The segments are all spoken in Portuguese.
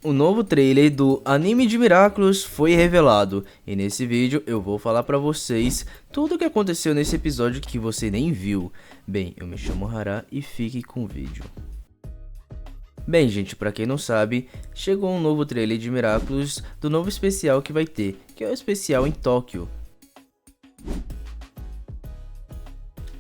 O novo trailer do Anime de Miraculous foi revelado, e nesse vídeo eu vou falar pra vocês tudo o que aconteceu nesse episódio que você nem viu. Bem, eu me chamo Hara e fique com o vídeo. Bem, gente, pra quem não sabe, chegou um novo trailer de Miraculous do novo especial que vai ter, que é o especial em Tóquio.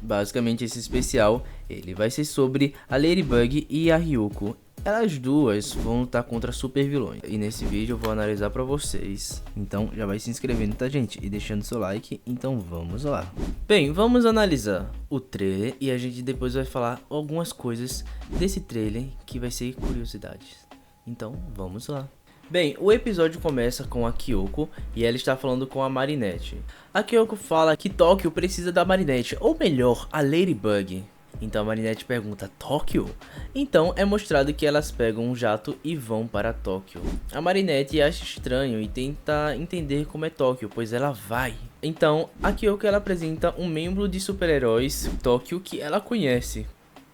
Basicamente esse especial, ele vai ser sobre a Ladybug e a Ryuko. Elas duas vão lutar contra super vilões. E nesse vídeo eu vou analisar pra vocês. Então já vai se inscrevendo, tá, gente? E deixando seu like. Então vamos lá. Bem, vamos analisar o trailer. E a gente depois vai falar algumas coisas desse trailer que vai ser curiosidades. Então vamos lá. Bem, o episódio começa com a Kyoko e ela está falando com a Marinette. A Kyoko fala que Tóquio precisa da Marinette, ou melhor, a Ladybug. Então a Marinette pergunta, Tóquio? Então é mostrado que elas pegam um jato e vão para Tóquio. A Marinette acha estranho e tenta entender como é Tóquio, pois ela vai. Então a Kyoko ela apresenta um membro de super-heróis Tóquio que ela conhece.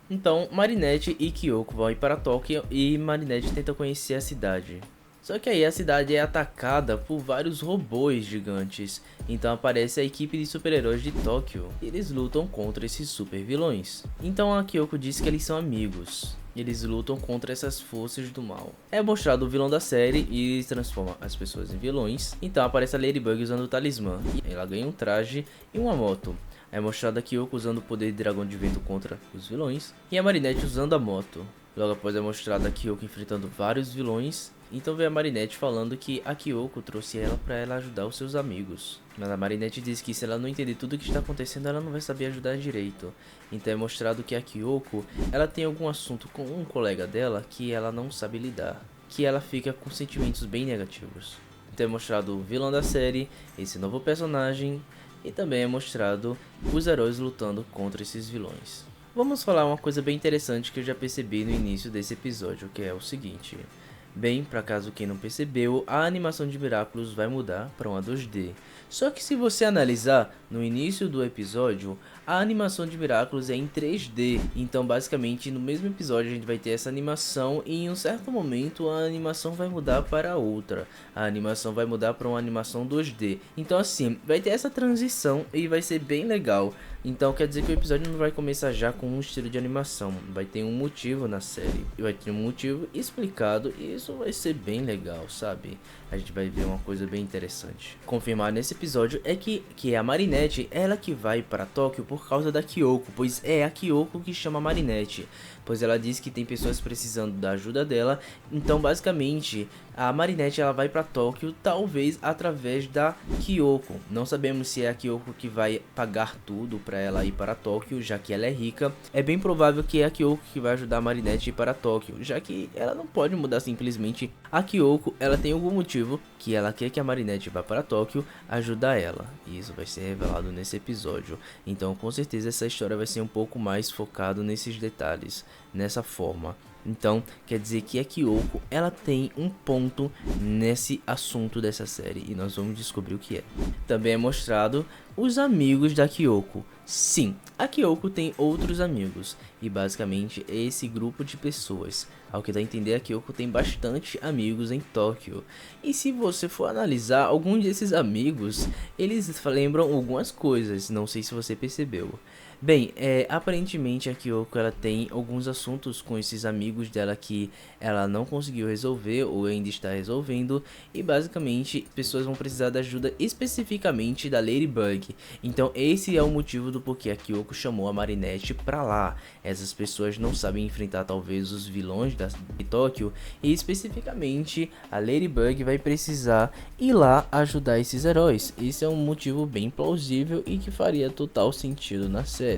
Então Marinette e Kyoko vão ir para Tóquio e Marinette tenta conhecer a cidade. Só que aí a cidade é atacada por vários robôs gigantes, então aparece a equipe de super-heróis de Tóquio. Eles lutam contra esses super vilões. Então a Kyoko diz que eles são amigos. Eles lutam contra essas forças do mal. É mostrado o vilão da série e transforma as pessoas em vilões. Então aparece a Ladybug usando o talismã. Ela ganha um traje e uma moto. É mostrado a Kyoko usando o poder de dragão de vento contra os vilões. E a Marinette usando a moto. Logo após é mostrado a Kyoko enfrentando vários vilões. Então vem a Marinette falando que a Kyoko trouxe ela para ela ajudar os seus amigos. Mas a Marinette diz que se ela não entender tudo o que está acontecendo, ela não vai saber ajudar direito. Então é mostrado que a Kyoko, ela tem algum assunto com um colega dela que ela não sabe lidar. Que ela fica com sentimentos bem negativos. Então é mostrado o vilão da série, esse novo personagem. E também é mostrado os heróis lutando contra esses vilões. Vamos falar uma coisa bem interessante que eu já percebi no início desse episódio, que é o seguinte. Bem, para caso quem não percebeu, a animação de Miraculous vai mudar para uma 2D. Só que se você analisar no início do episódio, a animação de Miraculous é em 3D. Então basicamente no mesmo episódio a gente vai ter essa animação e em um certo momento a animação vai mudar para outra. A animação vai mudar para uma animação 2D. Então assim, vai ter essa transição e vai ser bem legal. Então quer dizer que o episódio não vai começar já com um estilo de animação. Vai ter um motivo na série. E vai ter um motivo explicado e isso vai ser bem legal, sabe? A gente vai ver uma coisa bem interessante. Confirmar nesse episódio é que a Marinette, ela que vai para Tóquio por causa da Kyoko, pois é a Kyoko que chama a Marinette. Pois ela diz que tem pessoas precisando da ajuda dela. Então basicamente a Marinette ela vai para Tóquio talvez através da Kyoko. Não sabemos se é a Kyoko que vai pagar tudo para ela ir para Tóquio, já que ela é rica. É bem provável que é a Kyoko que vai ajudar a Marinette a ir para Tóquio, já que ela não pode mudar simplesmente. A Kyoko ela tem algum motivo que ela quer que a Marinette vá para Tóquio ajudar ela. E isso vai ser revelado nesse episódio. Então com certeza essa história vai ser um pouco mais focado nesses detalhes, nessa forma. Então, quer dizer que a Kyoko, ela tem um ponto nesse assunto dessa série e nós vamos descobrir o que é. Também é mostrado os amigos da Kyoko. Sim, a Kyoko tem outros amigos e basicamente é esse grupo de pessoas. Ao que dá a entender, a Kyoko tem bastante amigos em Tóquio. E se você for analisar alguns desses amigos, eles lembram algumas coisas, não sei se você percebeu. Bem, aparentemente a Kyoko ela tem alguns assuntos com esses amigos dela que ela não conseguiu resolver ou ainda está resolvendo. E basicamente pessoas vão precisar da ajuda especificamente da Ladybug. Então esse é o motivo do porquê a Kyoko chamou a Marinette pra lá. Essas pessoas não sabem enfrentar talvez os vilões de Tóquio. E especificamente a Ladybug vai precisar ir lá ajudar esses heróis. Esse é um motivo bem plausível e que faria total sentido na série.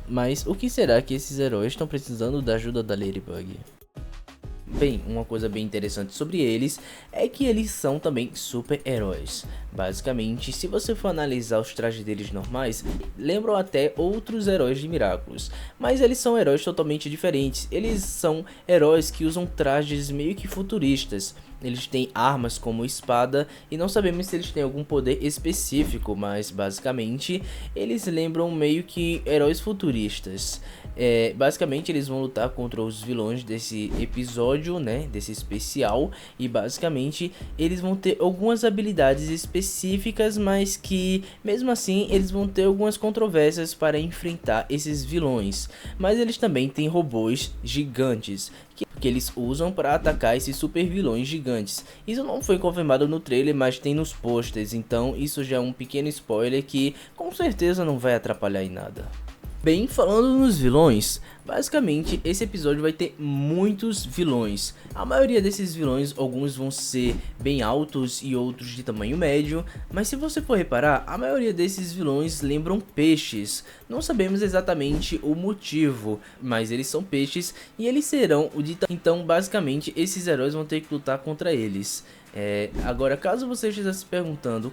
Mas o que será que esses heróis estão precisando da ajuda da Ladybug? Bem, uma coisa bem interessante sobre eles é que eles são também super-heróis. Basicamente, se você for analisar os trajes deles normais, lembram até outros heróis de Miraculous. Mas eles são heróis totalmente diferentes. Eles são heróis que usam trajes meio que futuristas. Eles têm armas como espada e não sabemos se eles têm algum poder específico, mas basicamente eles lembram meio que heróis futuristas. Basicamente eles vão lutar contra os vilões desse episódio, né, desse especial, e basicamente eles vão ter algumas habilidades específicas, mas que mesmo assim eles vão ter algumas controvérsias para enfrentar esses vilões. Mas eles também têm robôs gigantes que eles usam para atacar esses super vilões gigantes. Isso não foi confirmado no trailer, mas tem nos posters, então isso já é um pequeno spoiler que com certeza não vai atrapalhar em nada. Bem, falando nos vilões, basicamente esse episódio vai ter muitos vilões. A maioria desses vilões, alguns vão ser bem altos e outros de tamanho médio, mas se você for reparar, a maioria desses vilões lembram peixes. Não sabemos exatamente o motivo, mas eles são peixes e eles serão o de... Então basicamente esses heróis vão ter que lutar contra eles. Agora, caso você esteja se perguntando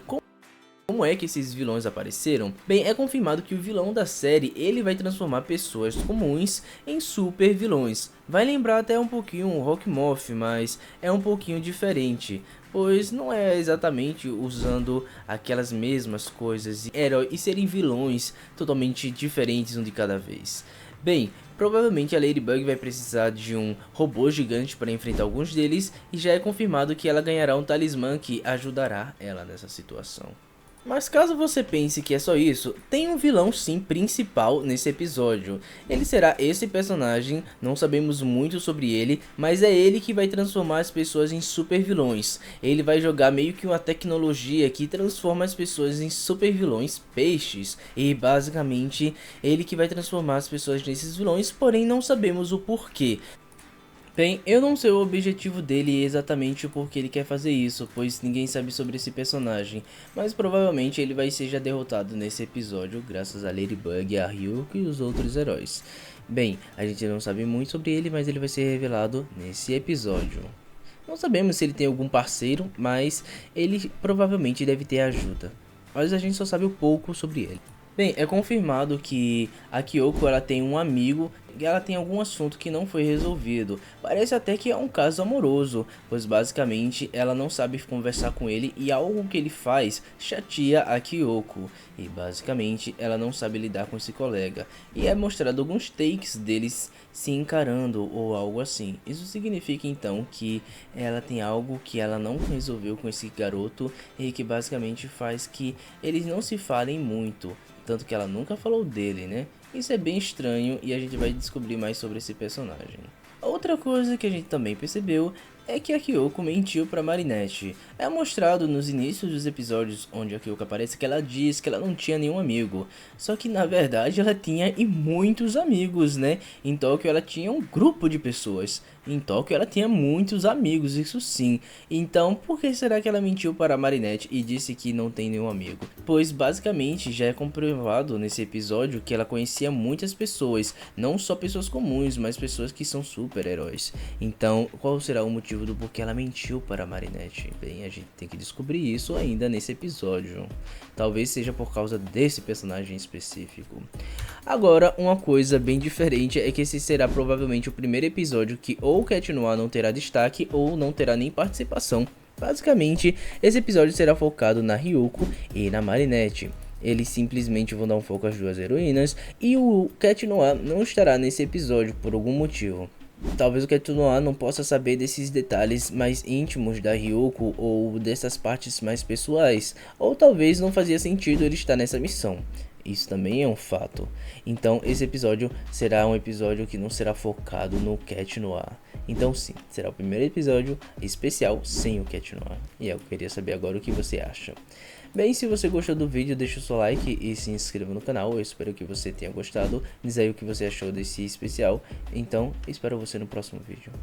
como é que esses vilões apareceram? Bem, é confirmado que o vilão da série, ele vai transformar pessoas comuns em super vilões. Vai lembrar até um pouquinho o Rockmoth, mas é um pouquinho diferente, pois não é exatamente usando aquelas mesmas coisas e serem vilões totalmente diferentes um de cada vez. Bem, provavelmente a Ladybug vai precisar de um robô gigante para enfrentar alguns deles, e já é confirmado que ela ganhará um talismã que ajudará ela nessa situação. Mas caso você pense que é só isso, tem um vilão sim principal nesse episódio. Ele será esse personagem, não sabemos muito sobre ele, mas é ele que vai transformar as pessoas em super vilões. Ele vai jogar meio que uma tecnologia que transforma as pessoas em super vilões peixes. E basicamente ele que vai transformar as pessoas nesses vilões, porém não sabemos o porquê. Bem, eu não sei o objetivo dele e exatamente o porquê ele quer fazer isso, pois ninguém sabe sobre esse personagem, mas provavelmente ele vai ser já derrotado nesse episódio graças a Ladybug, a Ryuko e os outros heróis. Bem, a gente não sabe muito sobre ele, mas ele vai ser revelado nesse episódio. Não sabemos se ele tem algum parceiro, mas ele provavelmente deve ter ajuda, mas a gente só sabe um pouco sobre ele. Bem, é confirmado que a Kyoko ela tem um amigo e ela tem algum assunto que não foi resolvido. Parece até que é um caso amoroso, pois basicamente ela não sabe conversar com ele e algo que ele faz chateia a Kyoko. E basicamente ela não sabe lidar com esse colega. E é mostrado alguns takes deles se encarando ou algo assim. Isso significa então que ela tem algo que ela não resolveu com esse garoto e que basicamente faz que eles não se falem muito. Tanto que ela nunca falou dele, né? Isso é bem estranho e a gente vai descobrir mais sobre esse personagem. Outra coisa que a gente também percebeu é que a Kyoko mentiu para Marinette. É mostrado nos inícios dos episódios onde a Kyoko aparece que ela diz que ela não tinha nenhum amigo. Só que na verdade ela tinha e muitos amigos, né? Em Tóquio ela tinha um grupo de pessoas. Em Tóquio ela tinha muitos amigos, isso sim. Então por que será que ela mentiu para Marinette e disse que não tem nenhum amigo? Pois basicamente já é comprovado nesse episódio que ela conhecia muitas pessoas. Não só pessoas comuns, mas pessoas que são super-heróis. Então qual será o motivo do porquê ela mentiu para Marinette? Bem, a gente tem que descobrir isso ainda nesse episódio. Talvez seja por causa desse personagem específico. Agora, uma coisa bem diferente é que esse será provavelmente o primeiro episódio que ou Cat Noir não terá destaque ou não terá nem participação. Basicamente, esse episódio será focado na Ryuko e na Marinette. Eles simplesmente vão dar um foco às duas heroínas e o Cat Noir não estará nesse episódio por algum motivo. Talvez o Cat Noir não possa saber desses detalhes mais íntimos da Ryuko ou dessas partes mais pessoais, ou talvez não fazia sentido ele estar nessa missão. Isso também é um fato. Então esse episódio será um episódio que não será focado no Cat Noir. Então sim, será o primeiro episódio especial sem o Cat Noir. E eu queria saber agora o que você acha. Bem, se você gostou do vídeo, deixa o seu like e se inscreva no canal. Eu espero que você tenha gostado. Diz aí o que você achou desse especial. Então, espero você no próximo vídeo.